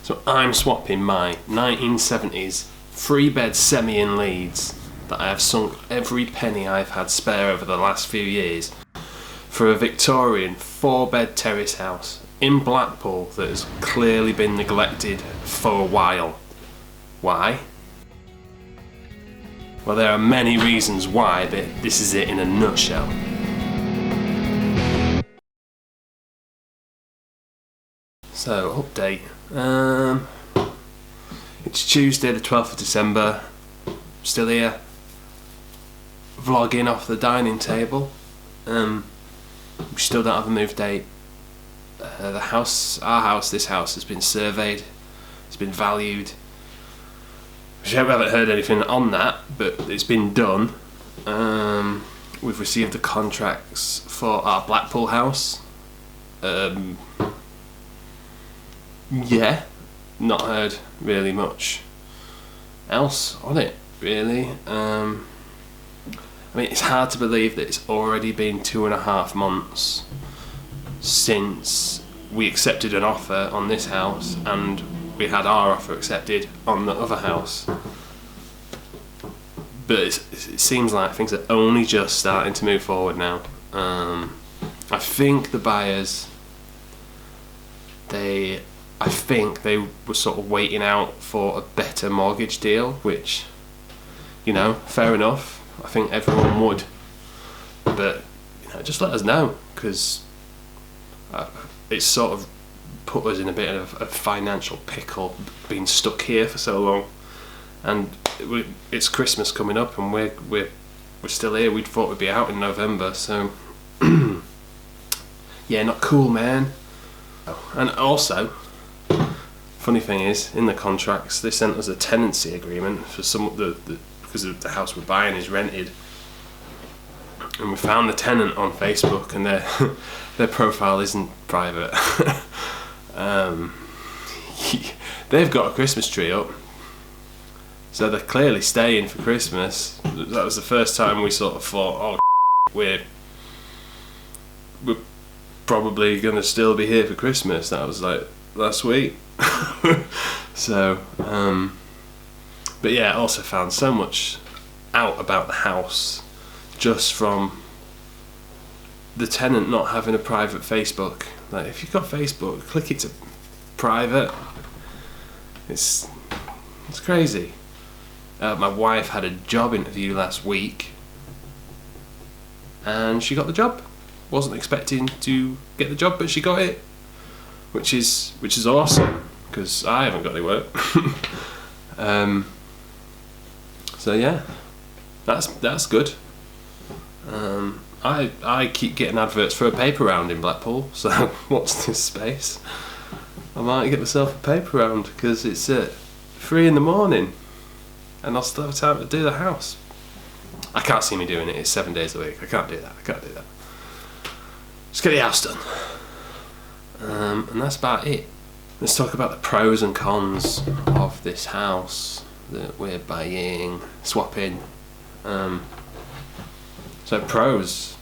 So I'm swapping my 1970s 3-bed semi in Leeds that I have sunk every penny I've had spare over the last few years for a Victorian 4-bed terrace house in Blackpool that has clearly been neglected for a while. Why? Well, there are many reasons why, but this is it in a nutshell. So, update. It's Tuesday the 12th of December. Still here. Vlogging off the dining table. We still don't have a move date. Our house, this house has been surveyed. It's been valued. We haven't heard anything on that, but it's been done. We've received the contracts for our Blackpool house. Yeah, not heard really much else on it, really. I mean, it's hard to believe that it's already been 2.5 months since we accepted an offer on this house and we had our offer accepted on the other house. But it seems like things are only just starting to move forward now. I think the buyers, I think they were sort of waiting out for a better mortgage deal, which, you know, fair enough. I think everyone would. But, you know, just let us know, because it's sort of put us in a bit of a financial pickle, being stuck here for so long. And it's Christmas coming up, and we're still here. We'd thought we'd be out in November, so yeah, not cool, man. And also, funny thing is, in the contracts, they sent us a tenancy agreement for because the house we're buying is rented, and we found the tenant on Facebook, and their profile isn't private. They've got a Christmas tree up, so they're clearly staying for Christmas. That was the first time we sort of thought, oh, we're probably gonna still be here for Christmas. That was like last week. So, but yeah, I also found so much out about the house just from the tenant not having a private Facebook. Like, if you've got Facebook, click it to private. It's crazy. My wife had a job interview last week, and she got the job. Wasn't expecting to get the job, but she got it, which is awesome, because I haven't got any work. So yeah, that's good. I keep getting adverts for a paper round in Blackpool, so watch this space. I might get myself a paper round, because it's at 3 a.m, and I'll still have time to do the house. I can't see me doing it. It's 7 days a week. I can't do that. Just get the house done. And that's about it. Let's talk about the pros and cons of this house that we're buying, swapping. So pros,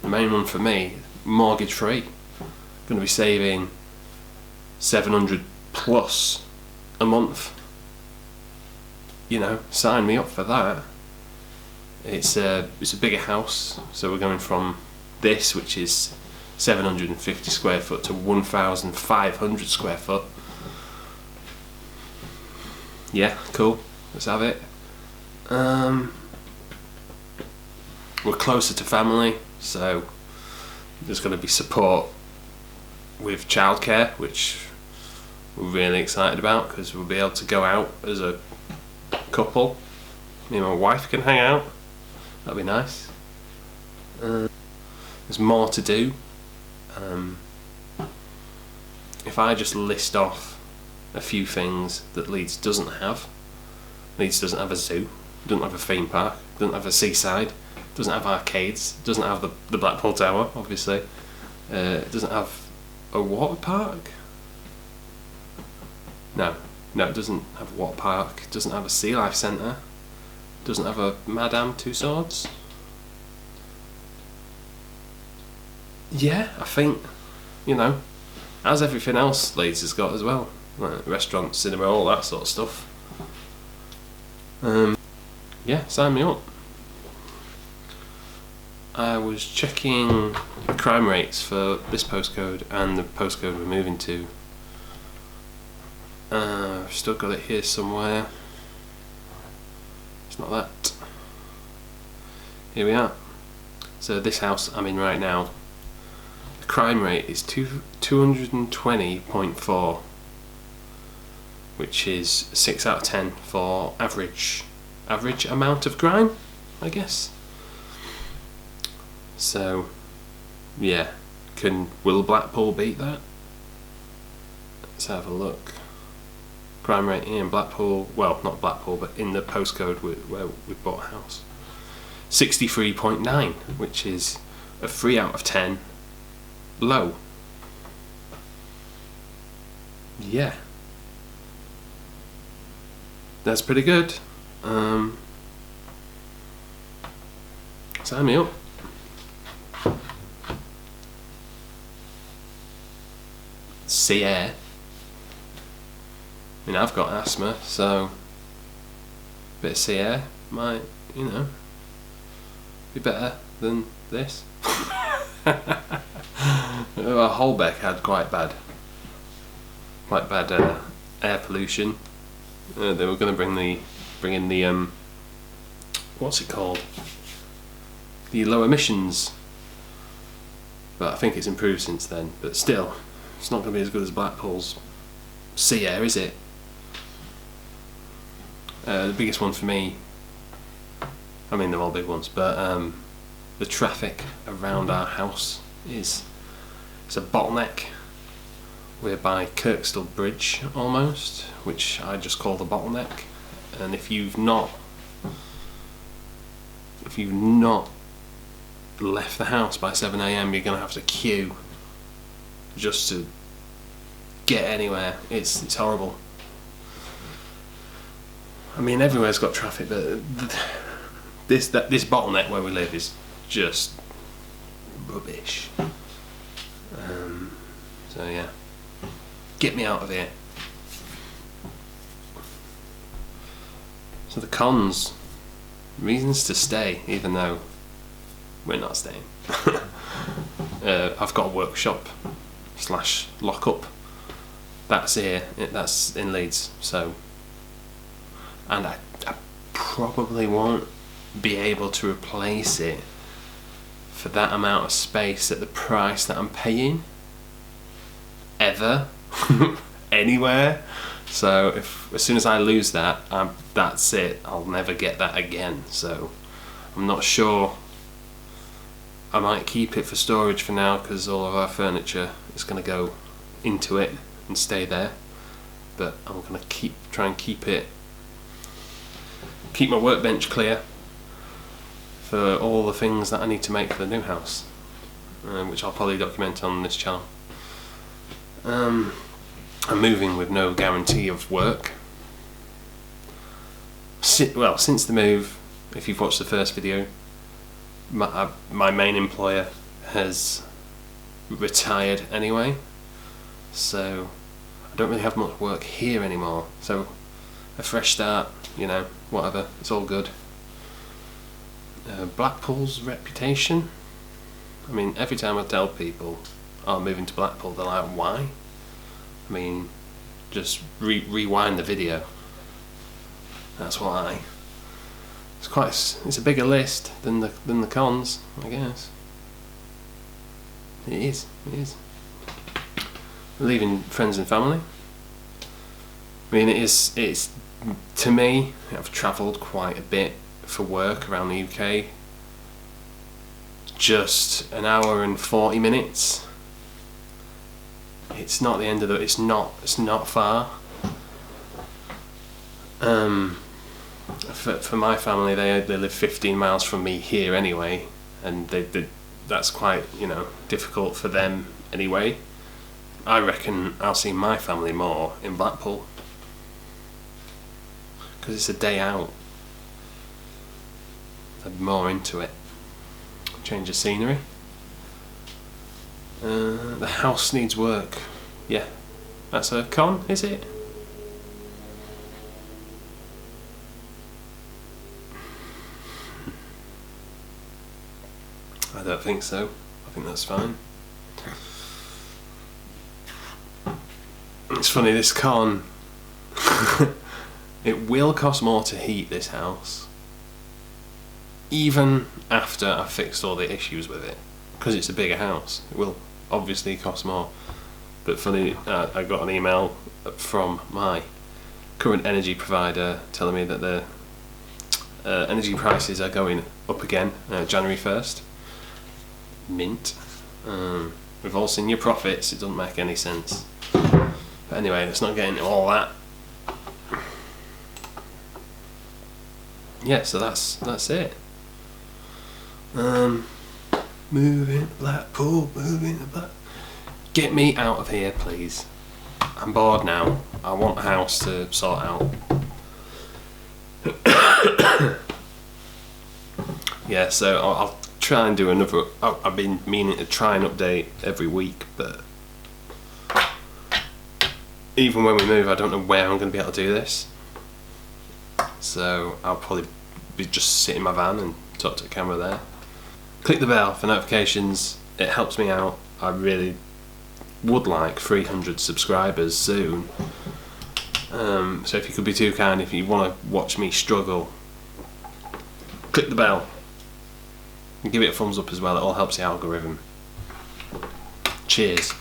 the main one for me, mortgage free. Going to be saving $700 plus a month. You know, sign me up for that. It's a bigger house, so we're going from this, which is 750 square foot, to 1,500 square foot. Yeah, cool. Let's have it. We're closer to family, so there's going to be support with childcare, which we're really excited about, because we'll be able to go out as a couple. Me and my wife can hang out. That'd be nice. There's more to do. If I just list off a few things that Leeds doesn't have. Leeds doesn't have a zoo, doesn't have a theme park, doesn't have a seaside, doesn't have arcades, doesn't have the Blackpool Tower, obviously. It doesn't have a water park. No, it doesn't have a water park. It doesn't have a sea life centre. Doesn't have a Madame Tussauds. Yeah, I think, you know, as everything else Leeds has got as well. like restaurant, cinema, all that sort of stuff. Yeah, sign me up. I was checking the crime rates for this postcode and the postcode we're moving to. I've still got it here somewhere. It's not that. Here we are. So this house I'm in right now, the crime rate is 220.4, which is 6 out of 10 for average amount of crime, I guess. So, yeah, will Blackpool beat that? Let's have a look. Crime rate in Blackpool, well, not Blackpool, but in the postcode where we bought a house. 63.9, which is a 3 out of 10 low. Yeah. That's pretty good. Sign me up. Sea air. I mean, I've got asthma, so a bit of sea air might, be better than this. Holbeck had quite bad air pollution. They were going to bring in the what's it called? The low emissions. But I think it's improved since then. But still, it's not going to be as good as Blackpool's sea air, is it? The biggest one for me, I mean they're all big ones, but the traffic around our house it's a bottleneck. We're by Kirkstall Bridge almost, which I just call the bottleneck. And if you've not left the house by 7 AM, you're gonna have to queue just to get anywhere. It's horrible. I mean, everywhere's got traffic, but this bottleneck where we live is just rubbish. So yeah, get me out of here. So the cons, reasons to stay, even though we're not staying. I've got a workshop / lock-up. That's here. That's in Leeds. So, and I probably won't be able to replace it for that amount of space at the price that I'm paying ever anywhere. So as soon as I lose that, that's it. I'll never get that again. So I'm not sure. I might keep it for storage for now because all of our furniture is going to go into it and stay there. But I'm going to try and keep my workbench clear for all the things that I need to make for the new house, which I'll probably document on this channel. I'm moving with no guarantee of work. Since the move, if you've watched the first video, my main employer has retired anyway, so I don't really have much work here anymore. So a fresh start, whatever, it's all good. Blackpool's reputation, I mean, every time I tell people I'm moving to Blackpool, they're like, why? I mean, just rewind the video. That's why. It's a bigger list than the cons, I guess. It is. Leaving friends and family. I mean, it's to me, I've travelled quite a bit for work around the UK. Just an hour and 40 minutes. It's not the end of it's not far. For my family, they live 15 miles from me here anyway, and that's quite difficult for them anyway. I reckon I'll see my family more in Blackpool because it's a day out. I'd be more into it. Change of scenery. The house needs work. Yeah, That's a con, is it? I don't think so. I think that's fine. It's funny, this con, it will cost more to heat this house, even after I've fixed all the issues with it, because it's a bigger house. It will obviously cost more. But funny, I got an email from my current energy provider telling me that the energy prices are going up again January 1st. Mint. We've all seen your profits, it doesn't make any sense. But anyway, let's not get into all that. Yeah, so that's it. Moving to Blackpool, moving to Blackpool. Get me out of here, please. I'm bored now. I want a house to sort out. Yeah, so I'll try and do another. I've been meaning to try and update every week, but even when we move, I don't know where I'm going to be able to do this. So I'll probably be just sit in my van and talk to the camera there. Click the bell for notifications. It helps me out. I really would like 300 subscribers soon. So if you could be too kind, if you want to watch me struggle, click the bell. And give it a thumbs up as well. It all helps the algorithm. Cheers.